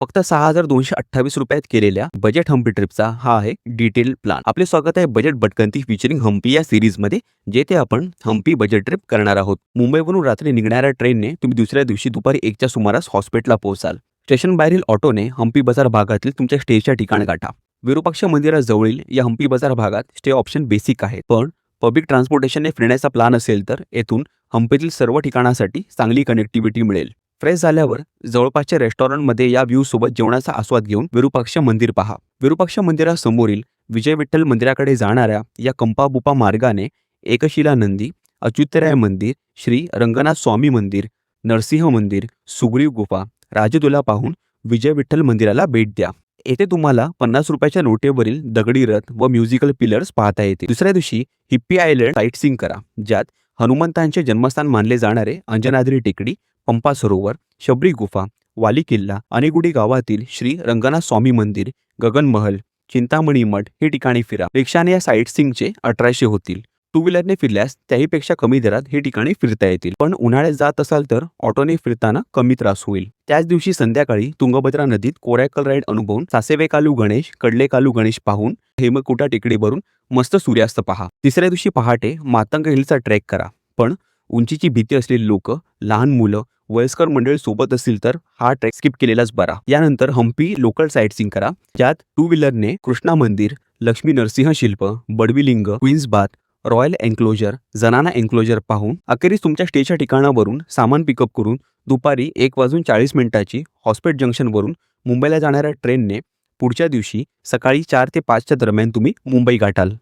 फक्त ₹6,228 केलेल्या बजेट हम्पी ट्रिपचा हा आहे डिटेल प्लॅन. आपले स्वागत आहे बजेट भटकंती फीचरिंग हम्पी या सिरीजमध्ये, जेथे आपण हम्पी बजेट ट्रिप करणार आहोत. मुंबईवरून रात्री निघणाऱ्या ट्रेनने तुम्ही दुसऱ्या दिवशी दुपारी 1च्या सुमारास हॉस्पिटलला पोहोचाल. स्टेशन बाहेरील ऑटोने हम्पी बाजार भागातील तुमच्या स्टेच्या ठिकाण गाठा. विरूपाक्ष मंदिराजवळील या हम्पी बाजार भागात स्टे ऑप्शन बेसिक आहे, पण पब्लिक ट्रान्सपोर्टेशनने फिरण्याचा प्लॅन असेल तर येथून हम्पीतील सर्व ठिकाणासाठी चांगली कनेक्टिव्हिटी मिळेल. फ्रेश झाल्यावर जवळपासच्या रेस्टॉरंटमध्ये या व्ह्यू सोबत जेवणाचा आस्वाद घेऊन विरूपाक्ष मंदिर पहा. विरूपाक्ष मंदिरासमोरील विजय विठ्ठल मंदिराकडे जाणाऱ्या या कंपाबुपा मार्गाने एकशिला नंदी, अच्युतराय मंदिर, श्री रंगनाथ स्वामी मंदिर, नरसिंह मंदिर, सुग्रीव गुफा, राजदुला पाहून विजय विठ्ठल मंदिराला भेट द्या. येथे तुम्हाला ₹50 नोटेवरील दगडी रथ व म्युझिकल पिलर्स पाहता येतील. दुसऱ्या दिवशी हिप्पी आयलंड साईटसीइंग करा, ज्यात हनुमंतांचे जन्मस्थान मानले जाणारे अंजनाद्री टेकडी, पंपा सरोवर, शबरी गुफा, वाली किल्ला, अनेगुडी गावातील श्री रंगनाथ स्वामी मंदिर, गगन महल, चिंतामणी मठ हे ठिकाणी फिरा. रिक्षाने या साईटसीइंगचे 1800 होतील. टू व्हीलरने फिरल्यास त्याहीपेक्षा कमी दरात हे ठिकाणी फिरता येतील. पण उन्हाळ्यात जात असाल तर ऑटोने फिरताना कमी त्रास होईल. त्याच दिवशी संध्याकाळी तुंगभद्रा नदीत कोरॅकल राईड अनुभवून सासेवेकालू गणेश, कडलेकालू गणेश पाहून हेमकुटा टेकडीवरून मस्त सूर्यास्त पहा. तिसऱ्या दिवशी पहाटे मातंग हिलचा ट्रेक करा, पण उंचीची भीती असलेली लोक, लहान मुलं, वयस्कर मंडळी सोबत असतील तर हा ट्रेक स्किप केलेलाच बरा. यानंतर हम्पी लोकल साईटसीइंग करा, ज्यात टू व्हीलरने कृष्णा मंदिर, लक्ष्मी नरसिंह शिल्प, बडविलिंग, क्वीन्स बाथ, रॉयल एन्क्लोजर, जनाना एन्क्लोजर पाहून अखेरीस तुमच्या स्टेच्या ठिकाणावरून सामान पिकअप करून दुपारी 1:40 हॉस्पेट जंक्शनवरून मुंबईला जाणाऱ्या ट्रेनने पुढच्या दिवशी सकाळी 4 ते 5च्या दरम्यान तुम्ही मुंबई गाठाल.